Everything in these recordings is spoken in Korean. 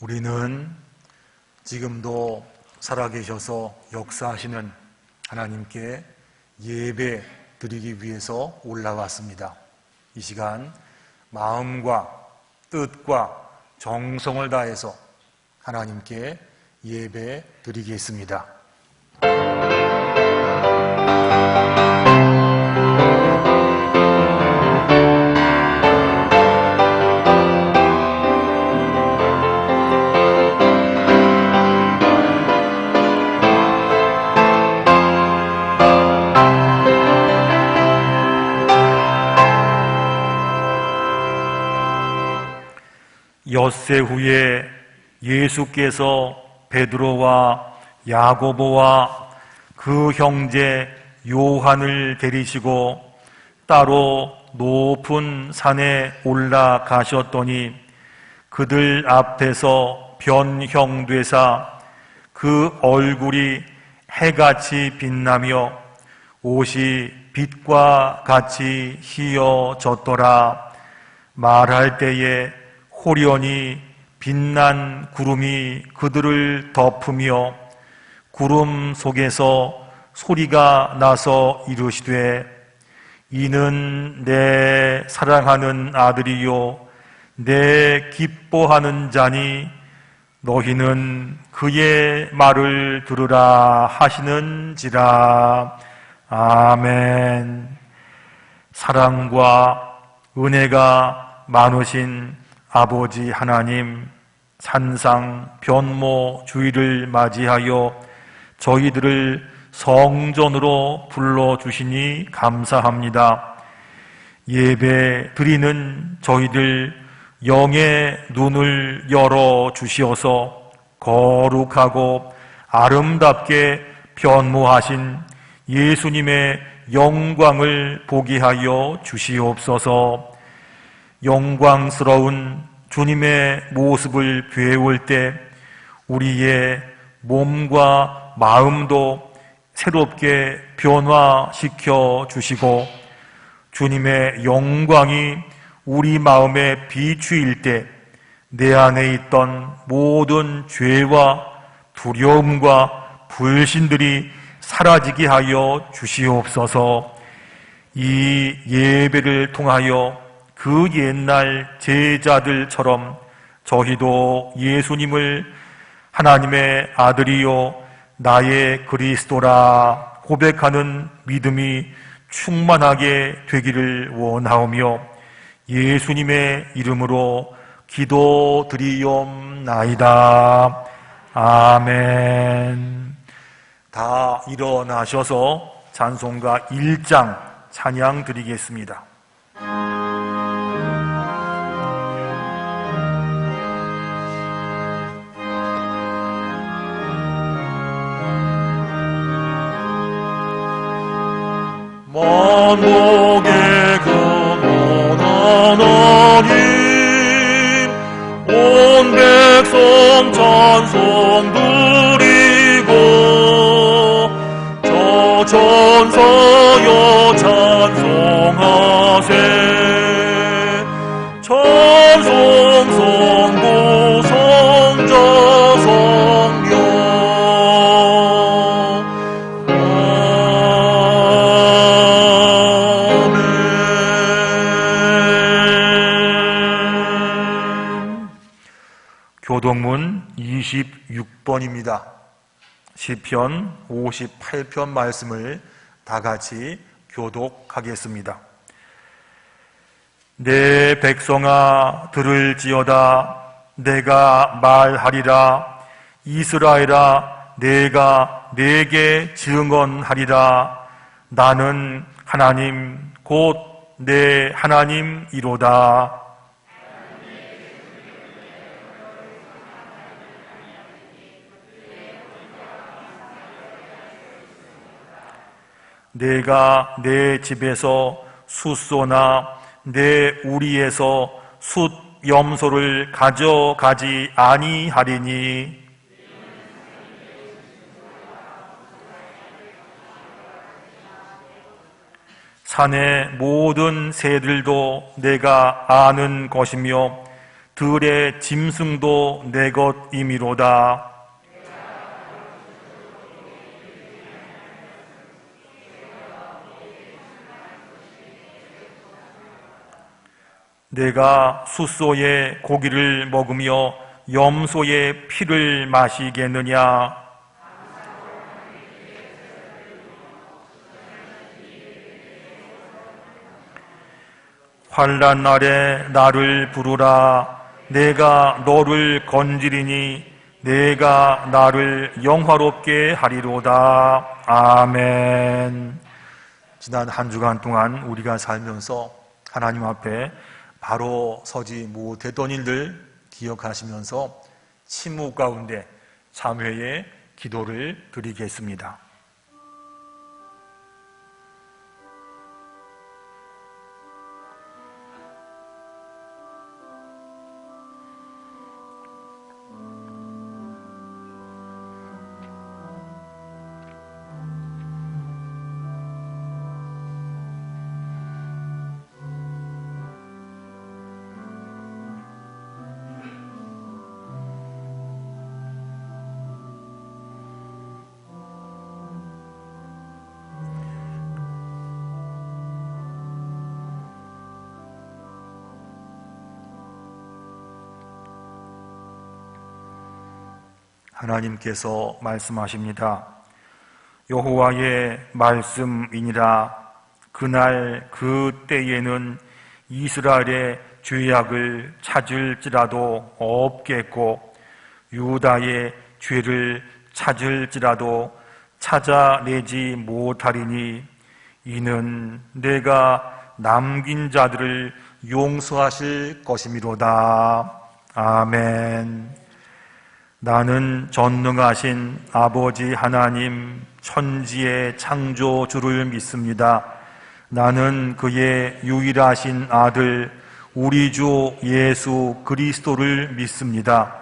우리는 지금도 살아계셔서 역사하시는 하나님께 예배 드리기 위해서 올라왔습니다. 이 시간 마음과 뜻과 정성을 다해서 하나님께 예배 드리겠습니다. 엿새 후에 예수께서 베드로와 야고보와 그 형제 요한을 데리시고 따로 높은 산에 올라가셨더니 그들 앞에서 변형되사 그 얼굴이 해같이 빛나며 옷이 빛과 같이 희어졌더라. 말할 때에 호련히 빛난 구름이 그들을 덮으며 구름 속에서 소리가 나서 이르시되 이는 내 사랑하는 아들이요 내 기뻐하는 자니 너희는 그의 말을 들으라 하시는지라. 아멘. 사랑과 은혜가 많으신 아버지 하나님, 산상 변모 주일을 맞이하여 저희들을 성전으로 불러주시니 감사합니다. 예배 드리는 저희들 영의 눈을 열어주시어서 거룩하고 아름답게 변모하신 예수님의 영광을 보게 하여 주시옵소서. 영광스러운 주님의 모습을 배울 때 우리의 몸과 마음도 새롭게 변화시켜 주시고 주님의 영광이 우리 마음에 비추일 때 내 안에 있던 모든 죄와 두려움과 불신들이 사라지게 하여 주시옵소서. 이 예배를 통하여 그 옛날 제자들처럼 저희도 예수님을 하나님의 아들이요 나의 그리스도라 고백하는 믿음이 충만하게 되기를 원하오며 예수님의 이름으로 기도드리옵나이다. 아멘. 다 일어나셔서 찬송가 1장 찬양 드리겠습니다. 만복의 근원한 하나님 온 백성 찬송 드리고 저 천사여 찬송하세 찬송 성부 성자 성령 교독문 26번입니다. 시편 58편 말씀을 다 같이 교독하겠습니다. 내 백성아 들을지어다 내가 말하리라 이스라엘아 내가 내게 증언하리라 나는 하나님 곧 내 하나님이로다. 내가 내 집에서 숫소나 내 우리에서 숫 염소를 가져가지 아니하리니 산의 모든 새들도 내가 아는 것이며 들의 짐승도 내 것이미로다. 내가 숫소의 고기를 먹으며 염소의 피를 마시겠느냐? 환난 날에 나를 부르라. 내가 너를 건지리니 내가 나를 영화롭게 하리로다. 아멘. 지난 한 주간 동안 우리가 살면서 하나님 앞에 바로 서지 못했던 일들 기억하시면서 침묵 가운데 참회의 기도를 드리겠습니다. 하나님께서 말씀하십니다. 여호와의 말씀이니라. 그날 그 때에는 이스라엘의 죄악을 찾을지라도 없겠고 유다의 죄를 찾을지라도 찾아내지 못하리니 이는 내가 남긴 자들을 용서하실 것이미로다. 아멘. 나는 전능하신 아버지 하나님 천지의 창조주를 믿습니다. 나는 그의 유일하신 아들 우리 주 예수 그리스도를 믿습니다.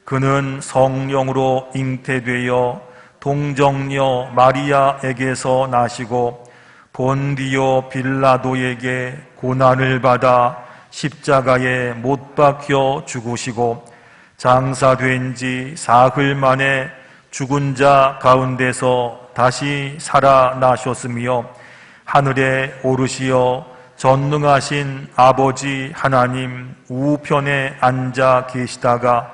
그는 성령으로 잉태되어 동정녀 마리아에게서 나시고 본디오 빌라도에게 고난을 받아 십자가에 못 박혀 죽으시고 장사된 지 사흘 만에 죽은 자 가운데서 다시 살아나셨으며 하늘에 오르시어 전능하신 아버지 하나님 우편에 앉아 계시다가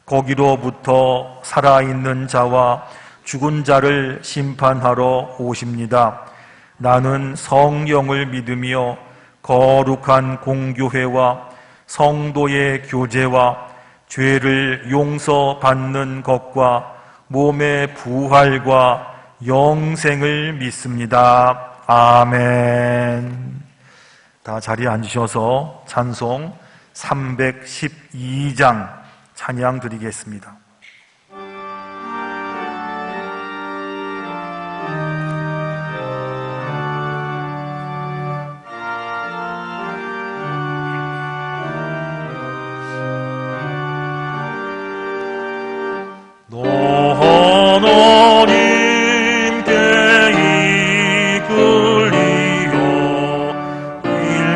거기로부터 살아있는 자와 죽은 자를 심판하러 오십니다. 나는 성령을 믿으며 거룩한 공교회와 성도의 교제와 죄를 용서받는 것과 몸의 부활과 영생을 믿습니다. 아멘. 다 자리에 앉으셔서 찬송 312장 찬양 드리겠습니다.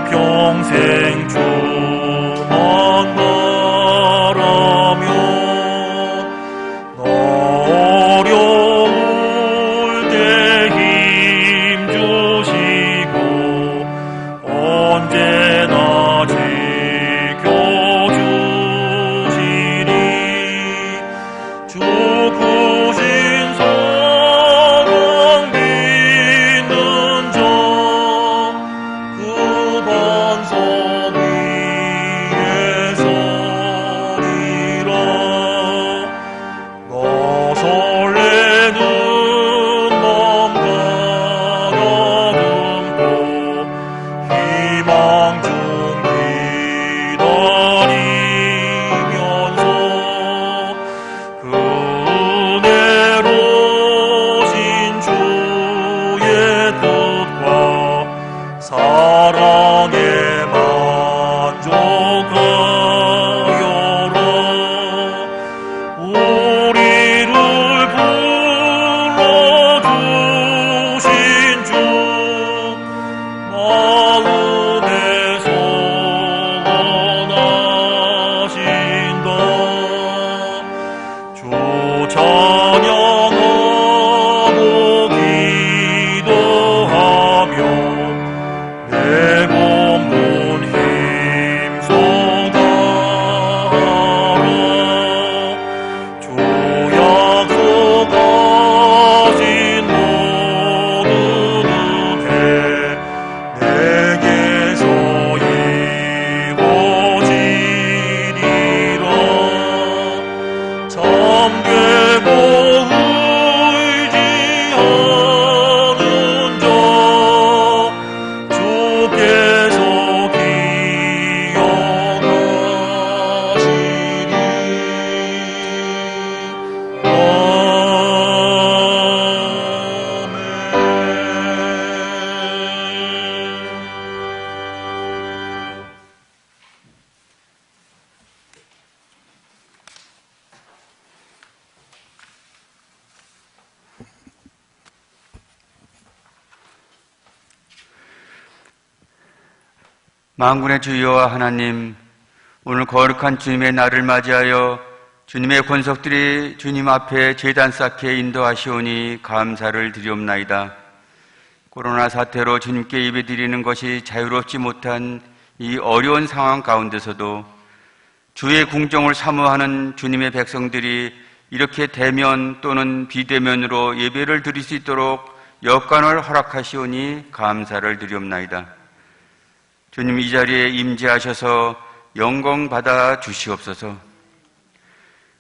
일평생 주만 바라며 잠되고 의지하는 자 주께서 만군의 주 여호와 하나님, 오늘 거룩한 주님의 날을 맞이하여 주님의 권속들이 주님 앞에 제단 쌓게 인도하시오니 감사를 드리옵나이다. 코로나 사태로 주님께 예배드리는 것이 자유롭지 못한 이 어려운 상황 가운데서도 주의 궁정을 사모하는 주님의 백성들이 이렇게 대면 또는 비대면으로 예배를 드릴 수 있도록 여건을 허락하시오니 감사를 드리옵나이다. 주님, 이 자리에 임재하셔서 영광 받아 주시옵소서.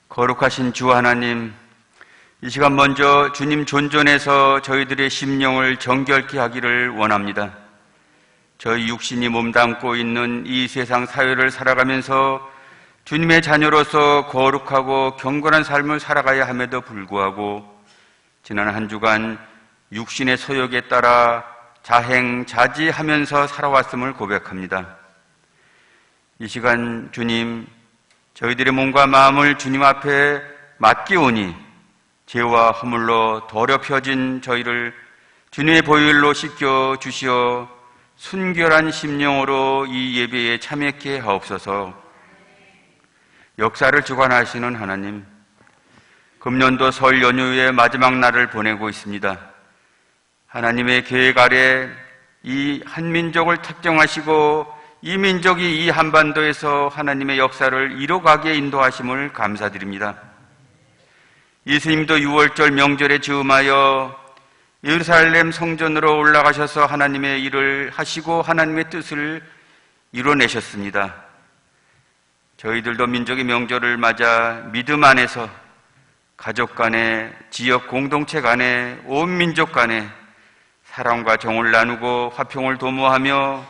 거룩하신 주 하나님, 이 시간 먼저 주님 존전에서 저희들의 심령을 정결케 하기를 원합니다. 저희 육신이 몸담고 있는 이 세상 사회를 살아가면서 주님의 자녀로서 거룩하고 경건한 삶을 살아가야 함에도 불구하고 지난 한 주간 육신의 소욕에 따라 자행자지하면서 살아왔음을 고백합니다. 이 시간 주님, 저희들의 몸과 마음을 주님 앞에 맡기오니 죄와 허물로 더럽혀진 저희를 주님의 보혈로 씻겨 주시어 순결한 심령으로 이 예배에 참여케 하옵소서. 역사를 주관하시는 하나님, 금년도 설 연휴의 마지막 날을 보내고 있습니다. 하나님의 계획 아래 이 한민족을 특정하시고 이 민족이 이 한반도에서 하나님의 역사를 이뤄가게 인도하심을 감사드립니다. 예수님도 6월절 명절에 즈음하여 예루살렘 성전으로 올라가셔서 하나님의 일을 하시고 하나님의 뜻을 이뤄내셨습니다. 저희들도 민족의 명절을 맞아 믿음 안에서 가족 간에, 지역 공동체 간에, 온 민족 간에 사랑과 정을 나누고 화평을 도모하며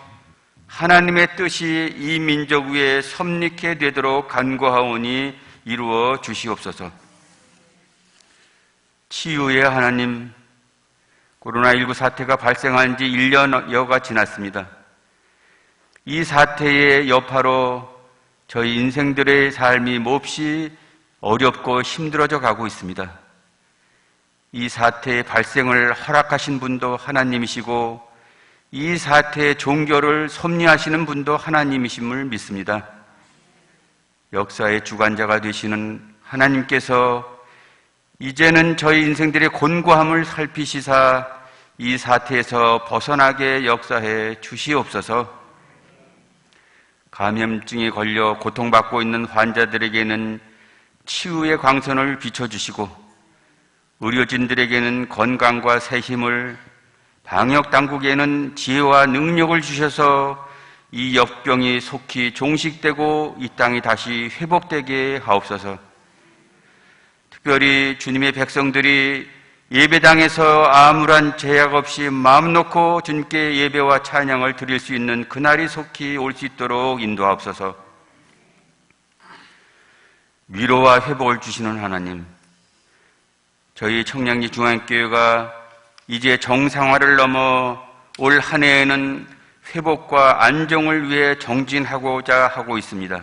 하나님의 뜻이 이 민족 위에 섭리케 되도록 간구하오니 이루어 주시옵소서. 치유의 하나님, 코로나19 사태가 발생한 지 1년여가 지났습니다. 이 사태의 여파로 저희 인생들의 삶이 몹시 어렵고 힘들어져 가고 있습니다. 이 사태의 발생을 허락하신 분도 하나님이시고 이 사태의 종교를 섭리하시는 분도 하나님이심을 믿습니다. 역사의 주관자가 되시는 하나님께서 이제는 저희 인생들의 곤고함을 살피시사 이 사태에서 벗어나게 역사해 주시옵소서. 감염증에 걸려 고통받고 있는 환자들에게는 치유의 광선을 비춰주시고 의료진들에게는 건강과 새 힘을, 방역당국에는 지혜와 능력을 주셔서 이 역병이 속히 종식되고 이 땅이 다시 회복되게 하옵소서. 특별히 주님의 백성들이 예배당에서 아무런 제약 없이 마음 놓고 주님께 예배와 찬양을 드릴 수 있는 그날이 속히 올 수 있도록 인도하옵소서. 위로와 회복을 주시는 하나님, 저희 청량리 중앙교회가 이제 정상화를 넘어 올 한 해에는 회복과 안정을 위해 정진하고자 하고 있습니다.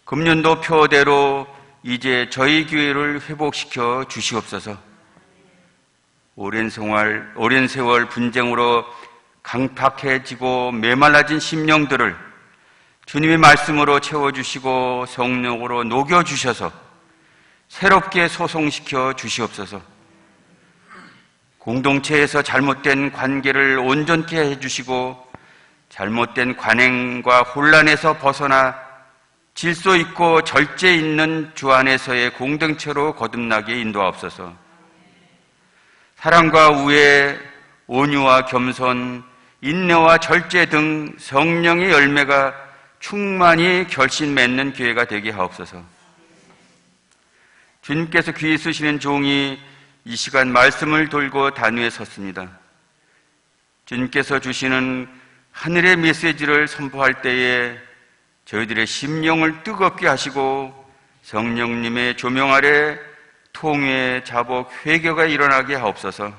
금년도 표대로 이제 저희 교회를 회복시켜 주시옵소서. 오랜 세월 분쟁으로 강팍해지고 메말라진 심령들을 주님의 말씀으로 채워주시고 성령으로 녹여주셔서 새롭게 소송시켜 주시옵소서. 공동체에서 잘못된 관계를 온전케 해주시고 잘못된 관행과 혼란에서 벗어나 질서 있고 절제 있는 주 안에서의 공동체로 거듭나게 인도하옵소서. 사랑과 우애, 온유와 겸손, 인내와 절제 등 성령의 열매가 충만히 결신 맺는 교회가 되게 하옵소서. 주님께서 귀히 쓰시는 종이 이 시간 말씀을 돌고 단위에 섰습니다. 주님께서 주시는 하늘의 메시지를 선포할 때에 저희들의 심령을 뜨겁게 하시고 성령님의 조명 아래 통회, 자복, 회개가 일어나게 하옵소서.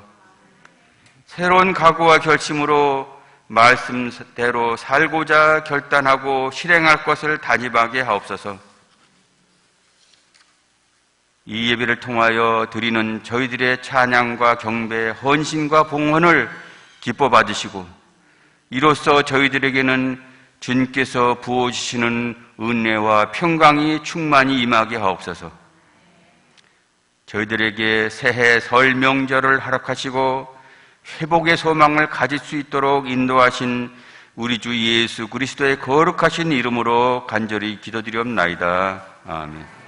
새로운 각오와 결심으로 말씀대로 살고자 결단하고 실행할 것을 다짐하게 하옵소서. 이 예배를 통하여 드리는 저희들의 찬양과 경배, 헌신과 봉헌을 기뻐 받으시고 이로써 저희들에게는 주님께서 부어주시는 은혜와 평강이 충만히 임하게 하옵소서. 저희들에게 새해 설 명절을 허락하시고 회복의 소망을 가질 수 있도록 인도하신 우리 주 예수 그리스도의 거룩하신 이름으로 간절히 기도드리옵나이다. 아멘.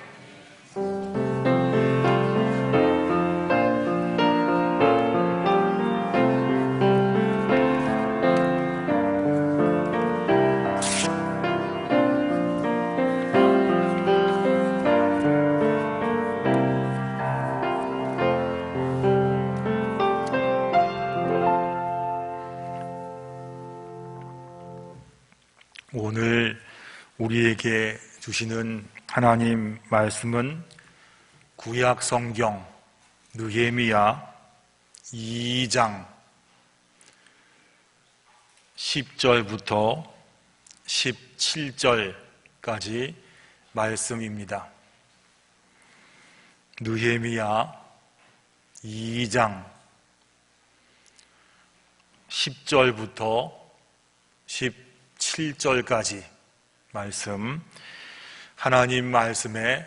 오늘 우리에게 주시는 하나님 말씀은 구약 성경 느헤미야 2장 10절부터 17절까지 말씀입니다. 느헤미야 2장 10절부터 17절까지 말씀, 하나님 말씀에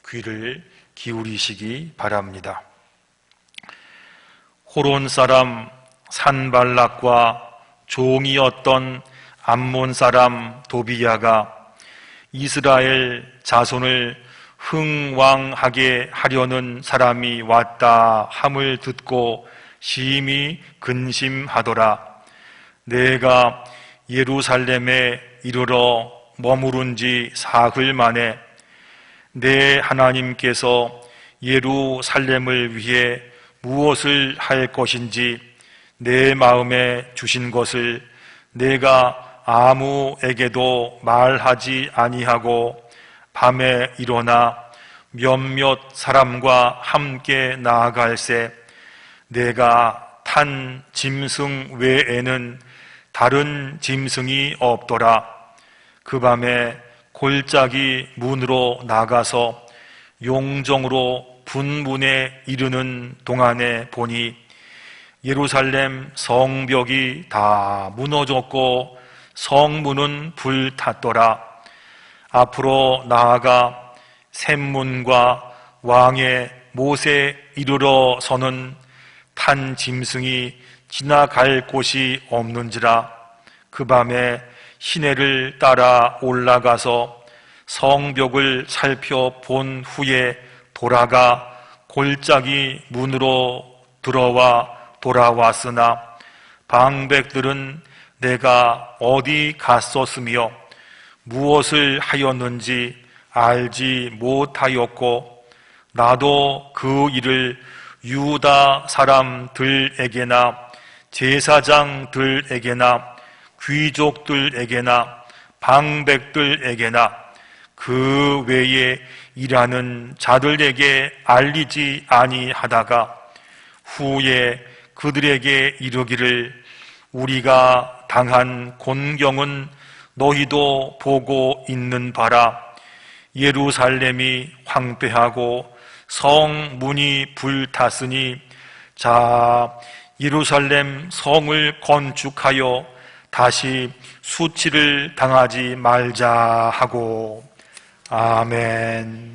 귀를 기울이시기 바랍니다. 호론 사람 산발락과 종이었던 암몬 사람 도비야가 이스라엘 자손을 흥왕하게 하려는 사람이 왔다 함을 듣고 심히 근심하더라. 내가 예루살렘에 이르러 머무른 지 사흘 만에 내 하나님께서 예루살렘을 위해 무엇을 할 것인지 내 마음에 주신 것을 내가 아무에게도 말하지 아니하고 밤에 일어나 몇몇 사람과 함께 나아갈새 내가 탄 짐승 외에는 다른 짐승이 없더라. 그 밤에 골짜기 문으로 나가서 용정으로 분문에 이르는 동안에 보니 예루살렘 성벽이 다 무너졌고 성문은 불탔더라. 앞으로 나아가 샘문과 왕의 못에 이르러 서는 탄 짐승이 지나갈 곳이 없는지라. 그 밤에 시내를 따라 올라가서 성벽을 살펴본 후에 돌아가 골짜기 문으로 들어와 돌아왔으나 방백들은 내가 어디 갔었으며 무엇을 하였는지 알지 못하였고 나도 그 일을 유다 사람들에게나 제사장들에게나 귀족들에게나 방백들에게나 그 외에 일하는 자들에게 알리지 아니하다가 후에 그들에게 이르기를 우리가 당한 곤경은 너희도 보고 있는 바라. 예루살렘이 황폐하고 성문이 불탔으니 자 예루살렘 성을 건축하여 다시 수치를 당하지 말자 하고. 아멘.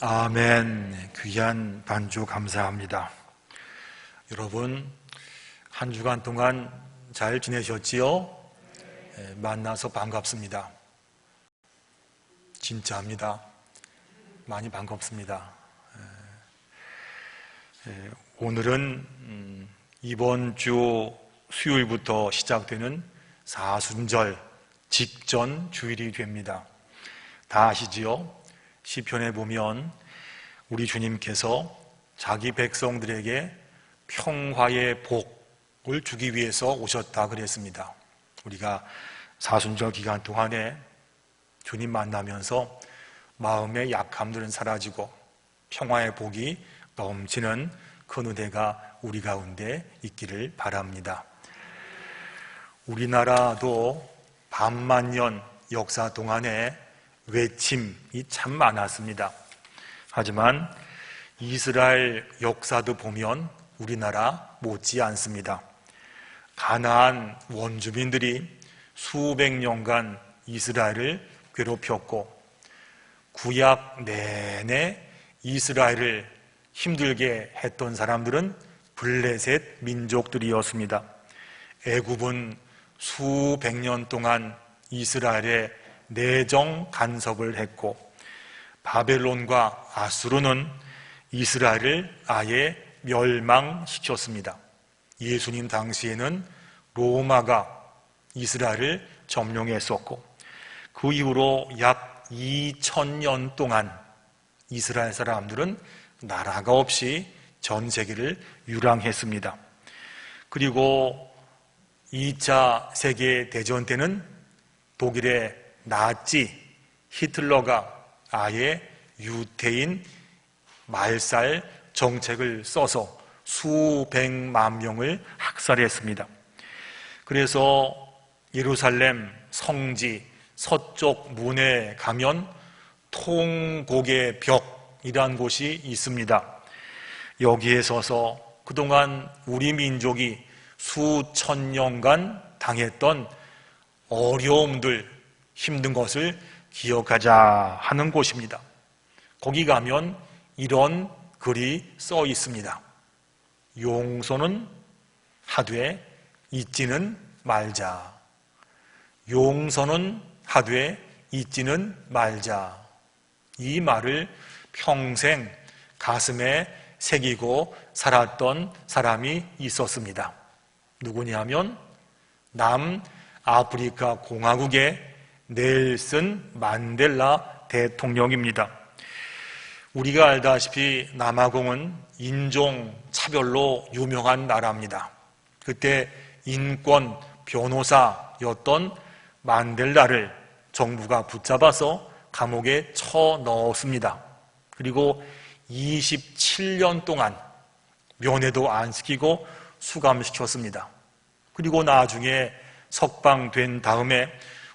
아멘. 귀한 반주 감사합니다. 여러분, 한 주간 동안 잘 지내셨지요? 만나서 반갑습니다. 진짜입니다. 많이 반갑습니다. 오늘은 이번 주 수요일부터 시작되는 사순절 직전 주일이 됩니다. 다 아시지요? 시편에 보면 우리 주님께서 자기 백성들에게 평화의 복을 주기 위해서 오셨다 그랬습니다. 우리가 사순절 기간 동안에 주님 만나면서 마음의 약함들은 사라지고 평화의 복이 넘치는 그 은혜가 우리 가운데 있기를 바랍니다. 우리나라도 반만년 역사 동안에 외침이 참 많았습니다. 하지만 이스라엘 역사도 보면 우리나라 못지 않습니다. 가나안 원주민들이 수백 년간 이스라엘을 괴롭혔고 구약 내내 이스라엘을 힘들게 했던 사람들은 블레셋 민족들이었습니다. 애굽은 수백 년 동안 이스라엘의 내정 간섭을 했고 바벨론과 아수르는 이스라엘을 아예 멸망시켰습니다. 예수님 당시에는 로마가 이스라엘을 점령했었고 그 이후로 약 2000년 동안 이스라엘 사람들은 나라가 없이 전 세계를 유랑했습니다. 그리고 2차 세계대전 때는 독일의 나치 히틀러가 아예 유태인 말살 정책을 써서 수백만 명을 학살했습니다. 그래서 예루살렘 성지 서쪽 문에 가면 통곡의 벽이란 곳이 있습니다. 여기에 서서 그동안 우리 민족이 수천 년간 당했던 어려움들, 힘든 것을 기억하자 하는 곳입니다. 거기 가면 이런 글이 써 있습니다. 용서는 하되 잊지는 말자. 용서는 하되 잊지는 말자. 이 말을 평생 가슴에 새기고 살았던 사람이 있었습니다. 누구냐면 남아프리카 공화국의 넬슨 만델라 대통령입니다. 우리가 알다시피 남아공은 인종차별로 유명한 나라입니다. 그때 인권 변호사였던 만델라를 정부가 붙잡아서 감옥에 쳐넣었습니다. 그리고 27년 동안 면회도 안 시키고 수감시켰습니다. 그리고 나중에 석방된 다음에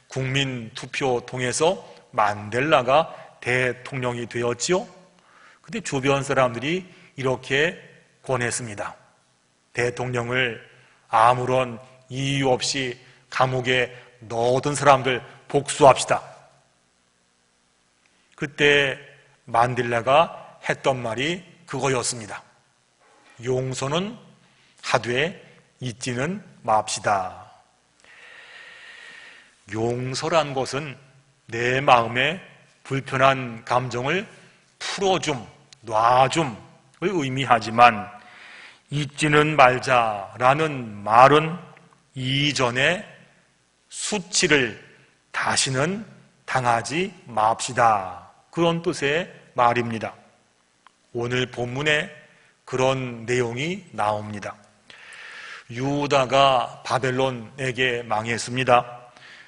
국민 투표 통해서 만델라가 대통령이 되었지요. 근데 주변 사람들이 이렇게 권했습니다. 대통령을 아무런 이유 없이 감옥에 넣어둔 사람들 복수합시다. 그때 만델라가 했던 말이 그거였습니다. 용서는 하되 잊지는 맙시다. 용서란 것은 내 마음에 불편한 감정을 풀어줌, 놔줌을 의미하지만 잊지는 말자라는 말은 이전에 수치를 다시는 당하지 맙시다. 그런 뜻의 말입니다. 오늘 본문에 그런 내용이 나옵니다. 유다가 바벨론에게 망했습니다.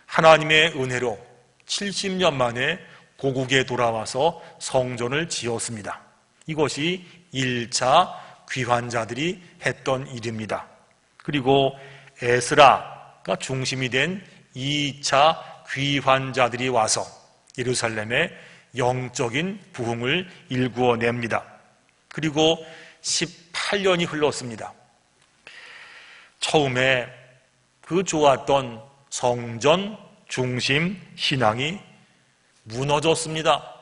하나님의 은혜로 70년 만에 고국에 돌아와서 성전을 지었습니다. 이것이 1차 귀환자들이 했던 일입니다. 그리고 에스라가 중심이 된 2차 귀환자들이 와서 예루살렘의 영적인 부흥을 일구어냅니다. 그리고 18년이 흘렀습니다. 처음에 그 좋았던 성전 중심 신앙이 무너졌습니다.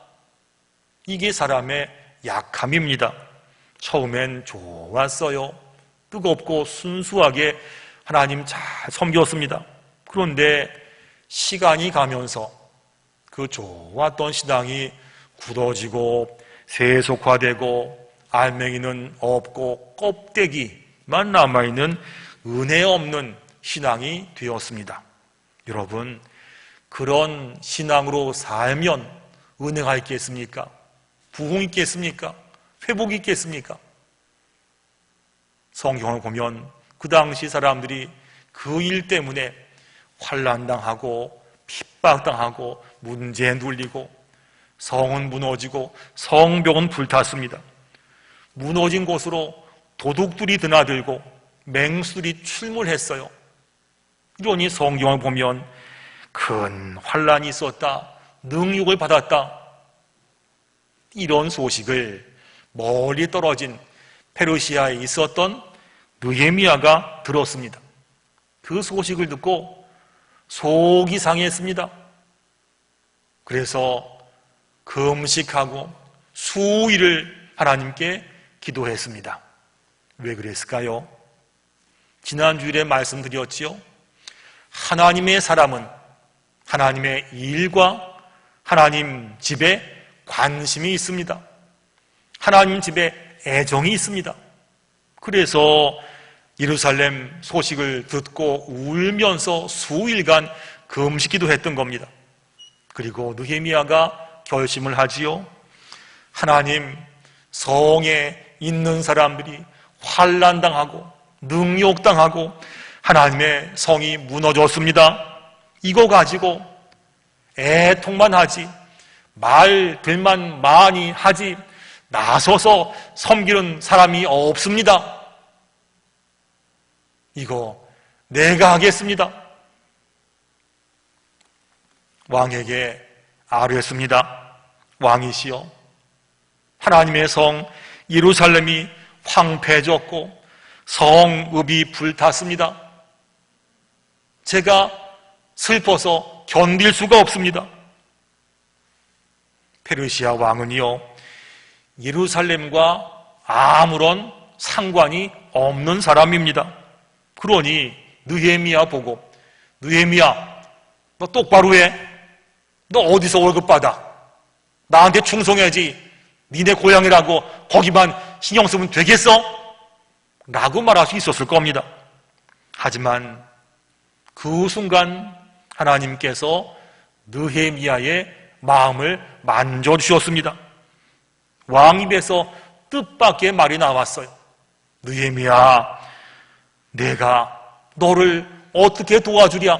이게 사람의 약함입니다. 처음엔 좋았어요. 뜨겁고 순수하게 하나님 잘 섬겼습니다. 그런데 시간이 가면서 그 좋았던 신앙이 굳어지고 세속화되고 알맹이는 없고 껍데기만 남아있는 은혜 없는 신앙이 되었습니다. 여러분, 그런 신앙으로 살면 은혜가 있겠습니까? 부흥이 있겠습니까? 회복이 있겠습니까? 성경을 보면 그 당시 사람들이 그 일 때문에 환난당하고 핍박당하고 문제에 눌리고 성은 무너지고 성벽은 불탔습니다. 무너진 곳으로 도둑들이 드나들고 맹수들이 출몰했어요. 이러니 성경을 보면 큰 환난이 있었다, 능욕을 받았다, 이런 소식을 멀리 떨어진 페르시아에 있었던 느헤미야가 들었습니다. 그 소식을 듣고 속이 상했습니다. 그래서 금식하고 수일을 하나님께 기도했습니다. 왜 그랬을까요? 지난주일에 말씀드렸지요. 하나님의 사람은 하나님의 일과 하나님 집에 관심이 있습니다. 하나님 집에 애정이 있습니다. 그래서 예루살렘 소식을 듣고 울면서 수일간 금식기도 했던 겁니다. 그리고 느헤미야가 결심을 하지요. 하나님, 성에 있는 사람들이 환난당하고 능욕당하고 하나님의 성이 무너졌습니다. 이거 가지고 애통만 하지, 말들만 많이 하지 나서서 섬기는 사람이 없습니다. 이거 내가 하겠습니다. 왕에게 아뢰었습니다. 왕이시여, 하나님의 성 예루살렘이 황폐해졌고 성읍이 불탔습니다. 제가 슬퍼서 견딜 수가 없습니다. 페르시아 왕은요, 예루살렘과 아무런 상관이 없는 사람입니다. 그러니 느헤미야 보고, 느헤미야, 너 똑바로 해. 너 어디서 월급 받아? 나한테 충성해야지. 니네 고향이라고 거기만 신경 쓰면 되겠어? 라고 말할 수 있었을 겁니다. 하지만 그 순간 하나님께서 느헤미야의 마음을 만져주셨습니다. 왕 입에서 뜻밖의 말이 나왔어요. 느헤미야, 내가 너를 어떻게 도와주랴?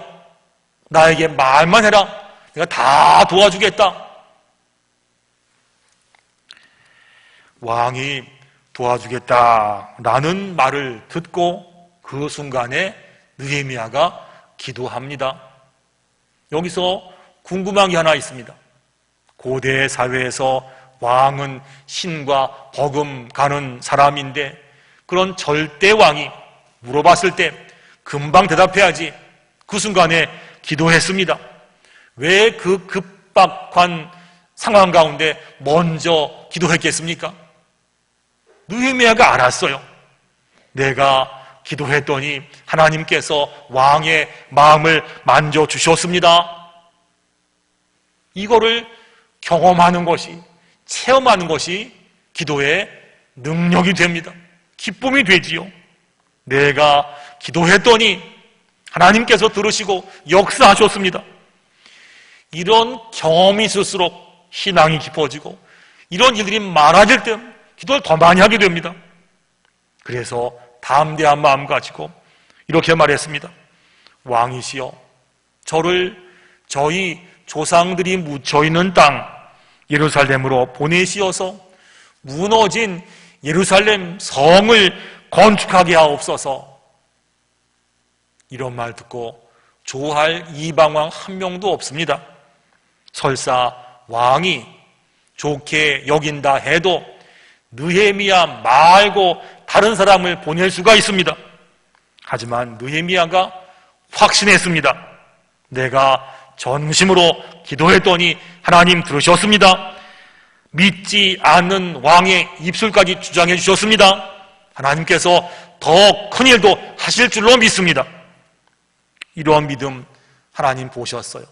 나에게 말만 해라. 내가 다 도와주겠다. 왕이 도와주겠다라는 말을 듣고 그 순간에 느헤미야가 기도합니다. 여기서 궁금한 게 하나 있습니다. 고대 사회에서 왕은 신과 버금가는 사람인데 그런 절대 왕이 물어봤을 때 금방 대답해야지. 그 순간에 기도했습니다. 왜 그 급박한 상황 가운데 먼저 기도했겠습니까? 느헤미야가 알았어요. 내가 기도했더니 하나님께서 왕의 마음을 만져주셨습니다. 이거를 경험하는 것이, 체험하는 것이 기도의 능력이 됩니다. 기쁨이 되지요. 내가 기도했더니 하나님께서 들으시고 역사하셨습니다. 이런 경험이 있을수록 신앙이 깊어지고 이런 일들이 많아질 때 기도를 더 많이 하게 됩니다. 그래서 담대한 마음 가지고 이렇게 말했습니다. 왕이시여, 저를 저희 조상들이 묻혀있는 땅 예루살렘으로 보내시어서 무너진 예루살렘 성을 건축하게 하옵소서. 이런 말 듣고 좋아할 이방왕 한 명도 없습니다. 설사 왕이 좋게 여긴다 해도 느헤미야 말고 다른 사람을 보낼 수가 있습니다. 하지만 느헤미야가 확신했습니다. 내가 전심으로 기도했더니 하나님 들으셨습니다. 믿지 않는 왕의 입술까지 주장해 주셨습니다. 하나님께서 더 큰 일도 하실 줄로 믿습니다. 이러한 믿음 하나님 보셨어요.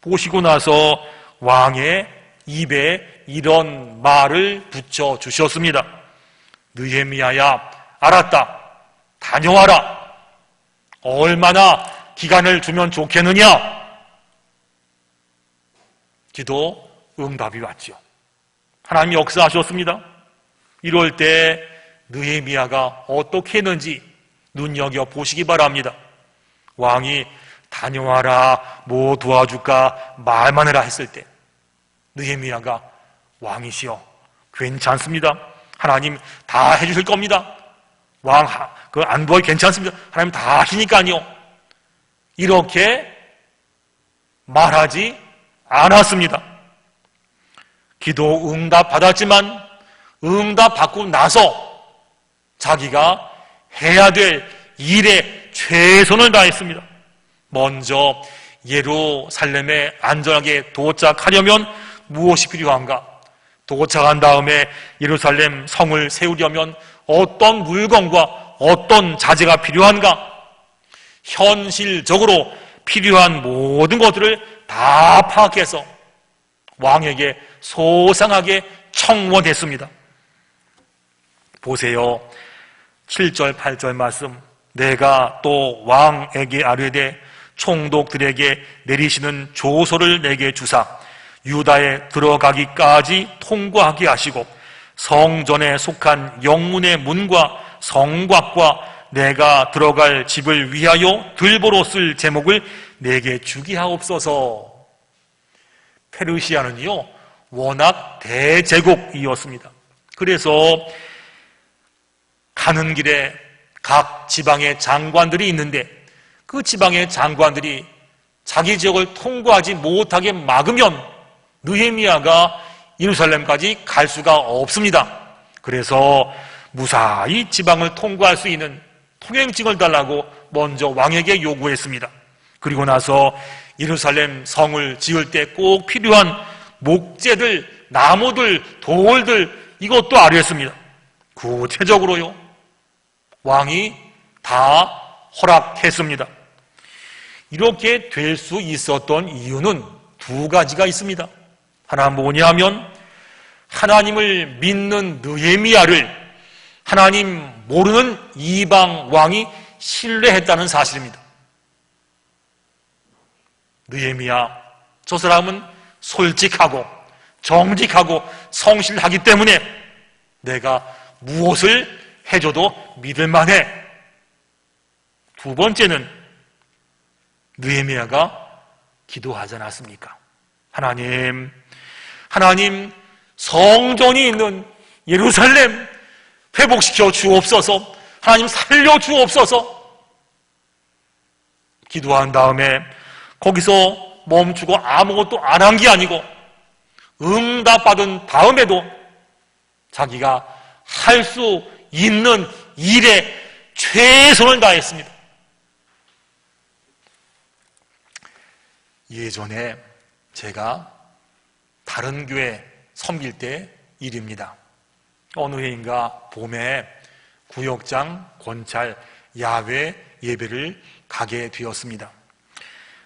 보시고 나서 왕의 입에 이런 말을 붙여 주셨습니다. 느헤미야야, 알았다. 다녀와라. 얼마나 기간을 주면 좋겠느냐? 기도 응답이 왔죠. 하나님이 역사하셨습니다. 이럴 때 느헤미야가 어떻게 했는지 눈여겨 보시기 바랍니다. 왕이 다녀와라, 뭐 도와줄까 말만 해라 했을 때 느헤미야가 왕이시여 괜찮습니다. 하나님 다 해주실 겁니다. 왕 그 안 도와도 괜찮습니다. 하나님 다 하시니까요. 이렇게 말하지 않았습니다. 기도 응답 받았지만 응답 받고 나서 자기가 해야 될 일에 최선을 다했습니다. 먼저 예루살렘에 안전하게 도착하려면 무엇이 필요한가? 도착한 다음에 예루살렘 성을 세우려면 어떤 물건과 어떤 자재가 필요한가? 현실적으로 필요한 모든 것들을 다 파악해서 왕에게 소상하게 청원했습니다. 보세요. 7절, 8절 말씀. 내가 또 왕에게 아뢰되 총독들에게 내리시는 조서를 내게 주사 유다에 들어가기까지 통과하게 하시고 성전에 속한 영문의 문과 성곽과 내가 들어갈 집을 위하여 들보로 쓸 제목을 내게 주게 하옵소서. 페르시아는요 워낙 대제국이었습니다. 그래서 가는 길에 각 지방의 장관들이 있는데 그 지방의 장관들이 자기 지역을 통과하지 못하게 막으면 느헤미야가 예루살렘까지 갈 수가 없습니다. 그래서 무사히 지방을 통과할 수 있는 통행증을 달라고 먼저 왕에게 요구했습니다. 그리고 나서 예루살렘 성을 지을 때 꼭 필요한 목재들, 나무들, 돌들 이것도 아뢰었습니다. 구체적으로요. 왕이 다 허락했습니다. 이렇게 될 수 있었던 이유는 두 가지가 있습니다. 하나 뭐냐면 하나님을 믿는 느헤미야를 하나님 모르는 이방 왕이 신뢰했다는 사실입니다. 느헤미야, 저 사람은 솔직하고 정직하고 성실하기 때문에 내가 무엇을 해줘도 믿을만해. 두 번째는 느헤미야가 기도하지 않았습니까? 하나님 성전이 있는 예루살렘 회복시켜 주옵소서. 하나님 살려 주옵소서. 기도한 다음에 거기서 멈추고 아무것도 안 한 게 아니고 응답받은 다음에도 자기가 할 수 있는 일에 최선을 다했습니다. 예전에 제가 다른 교회 섬길 때 일입니다. 어느 해인가 봄에 구역장, 권찰, 야외 예배를 가게 되었습니다.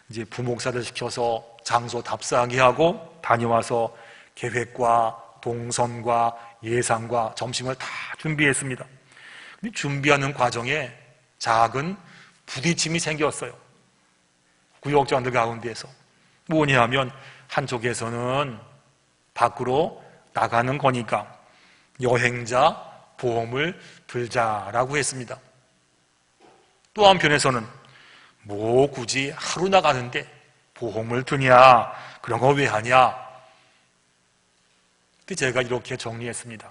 이제 부목사들 시켜서 장소 답사하게 하고 다녀와서 계획과 동선과 예상과 점심을 다 준비했습니다. 근데 준비하는 과정에 작은 부딪힘이 생겼어요. 구역장들 가운데에서. 뭐냐면 한쪽에서는 밖으로 나가는 거니까 여행자 보험을 들자라고 했습니다. 또 한편에서는 뭐 굳이 하루 나가는데 보험을 드냐, 그런 거 왜 하냐. 근데 제가 이렇게 정리했습니다.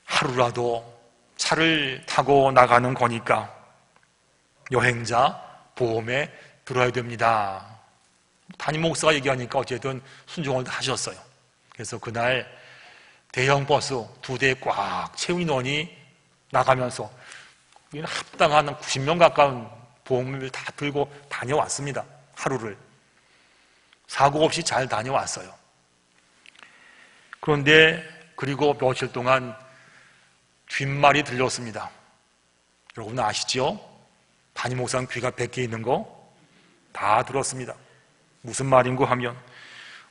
하루라도 차를 타고 나가는 거니까 여행자 보험에 들어야 됩니다. 담임 목사가 얘기하니까 어쨌든 순종을 하셨어요. 그래서 그날 대형 버스 2대 꽉 채운 인원이 나가면서 합당한 90명 가까운 보험을 다 들고 다녀왔습니다. 하루를. 사고 없이 잘 다녀왔어요. 그런데 그리고 며칠 동안 뒷말이 들렸습니다. 여러분 아시죠? 담임 목사님 귀가 100개 있는 거 다 들었습니다. 무슨 말인고 하면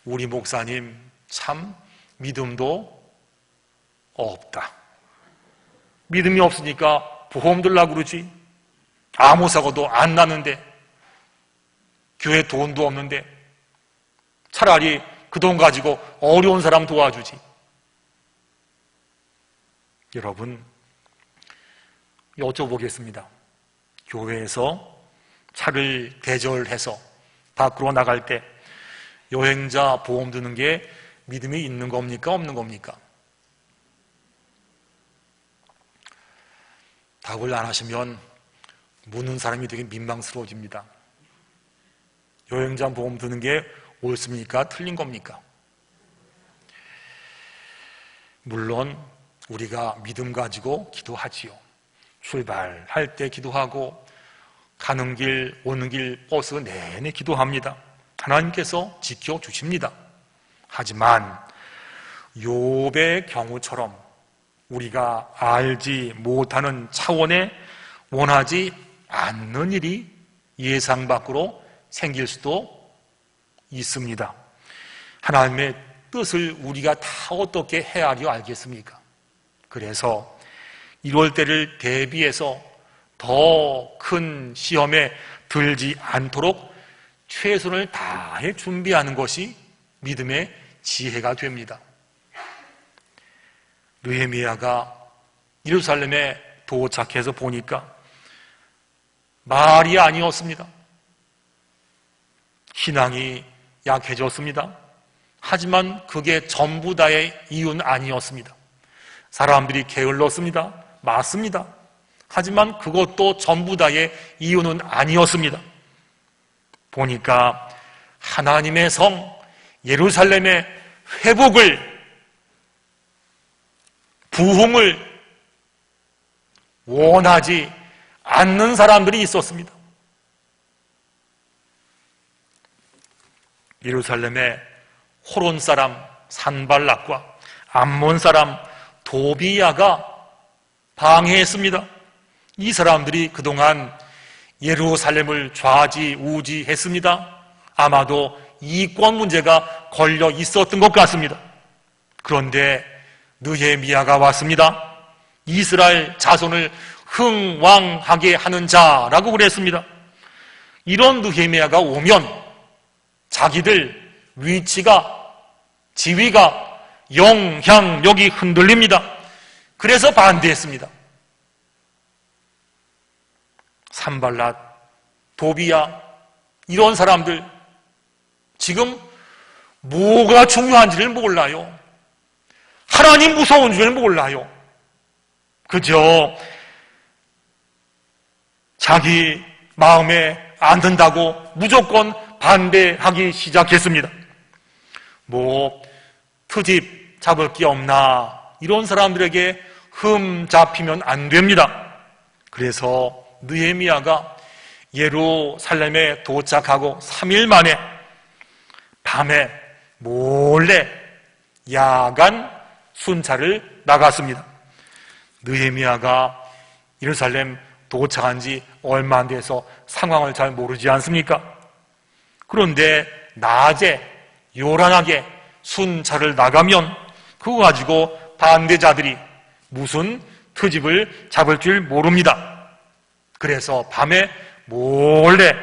우리 목사님 참 믿음도 없다. 믿음이 없으니까 보험 들라고 그러지. 아무 사고도 안 나는데, 교회 돈도 없는데 차라리 그 돈 가지고 어려운 사람 도와주지. 여러분, 여쭤보겠습니다. 교회에서 차를 대절해서 밖으로 나갈 때 여행자 보험 드는 게 믿음이 있는 겁니까? 없는 겁니까? 답을 안 하시면 묻는 사람이 되게 민망스러워집니다. 여행자 보험 드는 게 옳습니까? 틀린 겁니까? 물론 우리가 믿음 가지고 기도하지요. 출발할 때 기도하고 가는 길 오는 길 버스 내내 기도합니다. 하나님께서 지켜주십니다. 하지만 욥의 경우처럼 우리가 알지 못하는 차원에 원하지 않는 일이 예상 밖으로 생길 수도 있습니다. 하나님의 뜻을 우리가 다 어떻게 헤아려 알겠습니까? 그래서 이럴 때를 대비해서 더 큰 시험에 들지 않도록 최선을 다해 준비하는 것이 믿음의 지혜가 됩니다. 느헤미야가 예루살렘에 도착해서 보니까 말이 아니었습니다. 신앙이 약해졌습니다. 하지만 그게 전부 다의 이유는 아니었습니다. 사람들이 게을렀습니다. 맞습니다. 하지만 그것도 전부 다의 이유는 아니었습니다. 보니까 하나님의 성 예루살렘의 회복을, 부흥을 원하지 않는 사람들이 있었습니다. 예루살렘의 호론 사람 산발락과 암몬 사람 도비야가 방해했습니다. 이 사람들이 그동안 예루살렘을 좌지우지했습니다. 아마도 이권 문제가 걸려 있었던 것 같습니다. 그런데 느헤미야가 왔습니다. 이스라엘 자손을 흥왕하게 하는 자라고 그랬습니다. 이런 느헤미야가 오면 자기들 위치가, 지위가, 영향력이 흔들립니다. 그래서 반대했습니다. 산발랏, 도비야, 이런 사람들 지금 뭐가 중요한지를 몰라요. 하나님 무서운 줄을 몰라요. 그저 자기 마음에 안 든다고 무조건 반대하기 시작했습니다. 뭐 트집 잡을 게 없나, 이런 사람들에게 흠 잡히면 안 됩니다. 그래서 느헤미야가 예루살렘에 도착하고 3일 만에 밤에 몰래 야간 순찰을 나갔습니다. 느헤미야가 예루살렘 도착한 지 얼마 안 돼서 상황을 잘 모르지 않습니까? 그런데 낮에 요란하게 순찰을 나가면 그거 가지고 반대자들이 무슨 트집을 잡을 줄 모릅니다. 그래서 밤에 몰래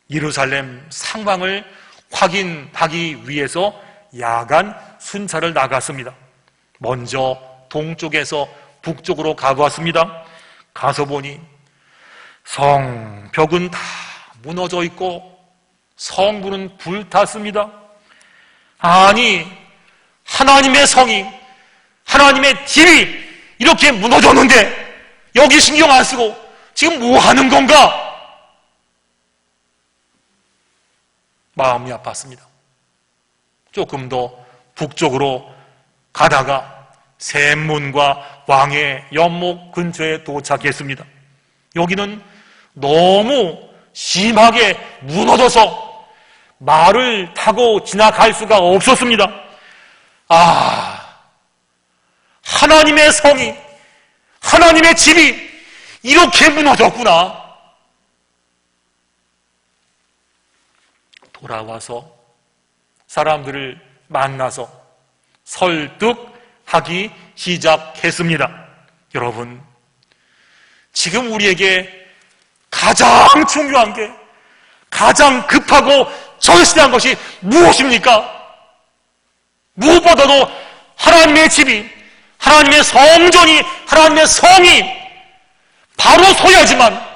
예루살렘 상황을 확인하기 위해서 야간 순찰을 나갔습니다. 먼저 동쪽에서 북쪽으로 가보았습니다. 가서 보니 성벽은 다 무너져 있고 성문은 불탔습니다. 아니, 하나님의 성이, 하나님의 집이 이렇게 무너졌는데 여기 신경 안 쓰고 지금 뭐 하는 건가? 마음이 아팠습니다. 조금 더 북쪽으로 가다가 샘문과 왕의 연못 근처에 도착했습니다. 여기는 너무 심하게 무너져서 말을 타고 지나갈 수가 없었습니다. 하나님의 성이, 하나님의 집이 이렇게 무너졌구나. 돌아와서 사람들을 만나서 설득하기 시작했습니다. 여러분, 지금 우리에게 가장 중요한 게, 가장 급하고 절실한 것이 무엇입니까? 무엇보다도 하나님의 집이, 하나님의 성전이, 하나님의 성이 바로 서야지만,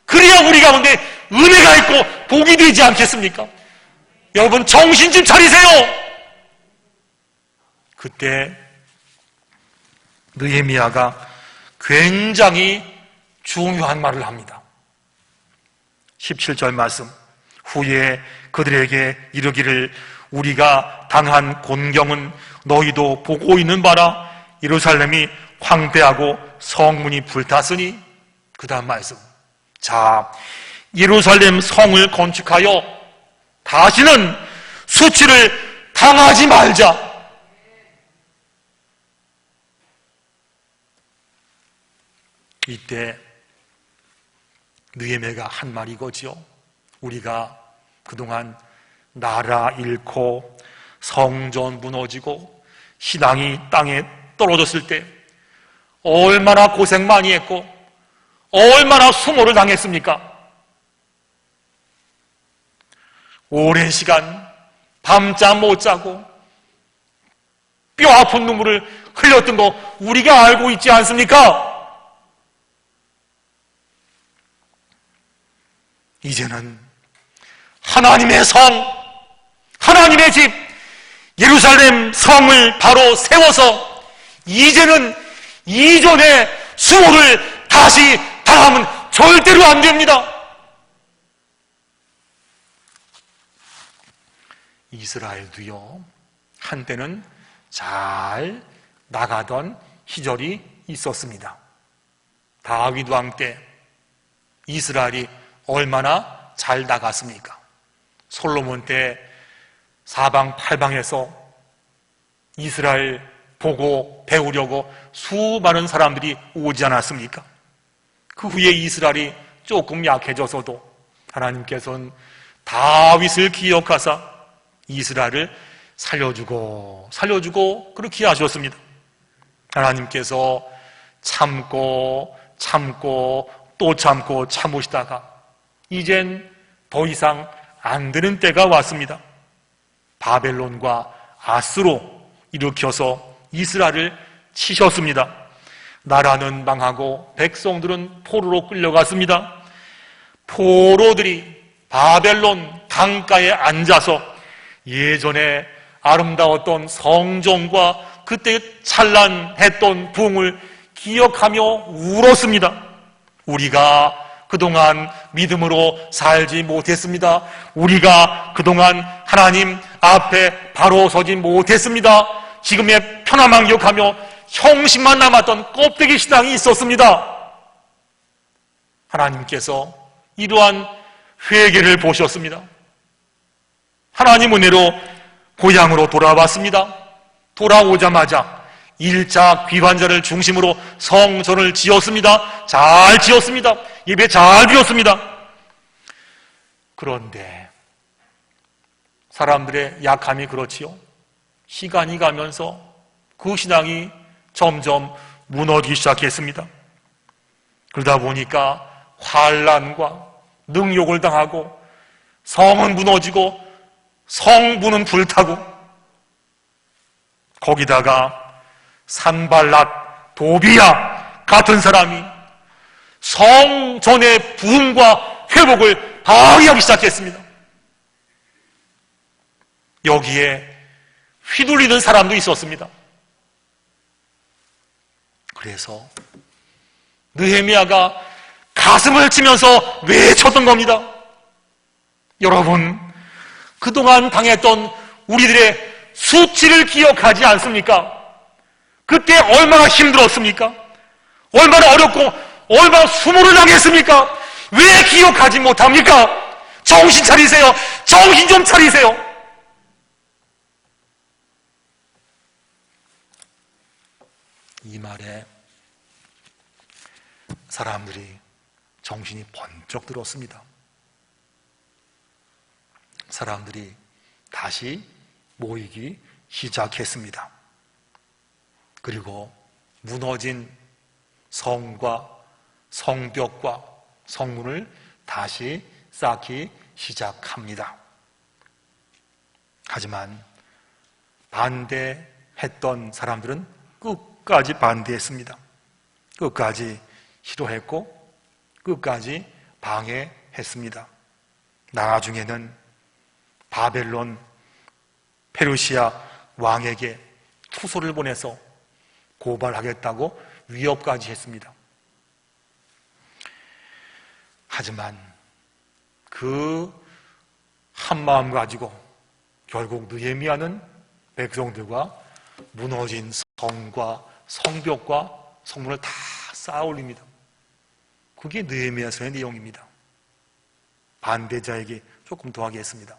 그래야 우리 가운데 은혜가 있고 복이 되지 않겠습니까? 여러분, 정신 좀 차리세요. 그때 느헤미야가 굉장히 중요한 말을 합니다. 17절 말씀. 후에 그들에게 이르기를 우리가 당한 곤경은 너희도 보고 있는 바라. 예루살렘이 황폐하고 성문이 불탔으니. 그 다음 말씀. 자, 예루살렘 성을 건축하여 다시는 수치를 당하지 말자. 이때 느헤미야가 한 말이 이거지요. 우리가 그동안 나라 잃고 성전 무너지고 신앙이 땅에 떨어졌을 때 얼마나 고생 많이 했고 얼마나 수모를 당했습니까? 오랜 시간 밤잠 못 자고 뼈 아픈 눈물을 흘렸던 거 우리가 알고 있지 않습니까? 이제는 하나님의 성, 하나님의 집, 예루살렘 성을 바로 세워서 이제는 이전의 수모를 다시 당하면 절대로 안 됩니다. 이스라엘도요, 한때는 잘 나가던 시절이 있었습니다. 다윗 왕 때 이스라엘이 얼마나 잘 나갔습니까? 솔로몬 때 사방팔방에서 이스라엘 보고 배우려고 수많은 사람들이 오지 않았습니까? 그 후에 이스라엘이 조금 약해져서도 하나님께서는 다윗을 기억하사 이스라엘을 살려주고 그렇게 하셨습니다. 하나님께서 참고 또 참으시다가 이젠 더 이상 안 되는 때가 왔습니다. 바벨론과 아스로 일으켜서 이스라엘을 치셨습니다. 나라는 망하고 백성들은 포로로 끌려갔습니다. 포로들이 바벨론 강가에 앉아서 예전에 아름다웠던 성전과 그때 찬란했던 부흥을 기억하며 울었습니다. 우리가 그동안 믿음으로 살지 못했습니다. 우리가 그동안 하나님 앞에 바로 서지 못했습니다. 지금의 편안함만 기억하며 형식만 남았던 껍데기 신앙이 있었습니다. 하나님께서 이러한 회개를 보셨습니다. 하나님 은혜로 고향으로 돌아왔습니다. 돌아오자마자 1차 귀환자를 중심으로 성전을 지었습니다. 잘 지었습니다. 예배 잘 드렸습니다. 그런데 사람들의 약함이 그렇지요. 시간이 가면서 그 신앙이 점점 무너지기 시작했습니다. 그러다 보니까 환난과 능욕을 당하고 성은 무너지고 성부는 불타고 거기다가 산발랏, 도비야 같은 사람이 성전의 부흥과 회복을 방해하기 시작했습니다. 여기에 휘둘리는 사람도 있었습니다. 그래서 느헤미야가 가슴을 치면서 외쳤던 겁니다. 여러분, 그동안 당했던 우리들의 수치를 기억하지 않습니까? 그때 얼마나 힘들었습니까? 얼마나 어렵고 얼마나 수모를 당했습니까? 왜 기억하지 못합니까? 정신 차리세요. 정신 좀 차리세요. 이 말에 사람들이 정신이 번쩍 들었습니다. 사람들이 다시 모이기 시작했습니다. 그리고 무너진 성과 성벽과 성문을 다시 쌓기 시작합니다. 하지만 반대했던 사람들은 끝까지 반대했습니다. 끝까지 싫어했고 끝까지 방해했습니다. 나중에는 바벨론 페르시아 왕에게 투소를 보내서 고발하겠다고 위협까지 했습니다. 하지만 그 한마음 가지고 결국 느헤미야는 백성들과 무너진 성과 성벽과 성문을 다 쌓아 올립니다. 그게 느헤미야서의 내용입니다. 반대자에게 조금 더 하겠습니다.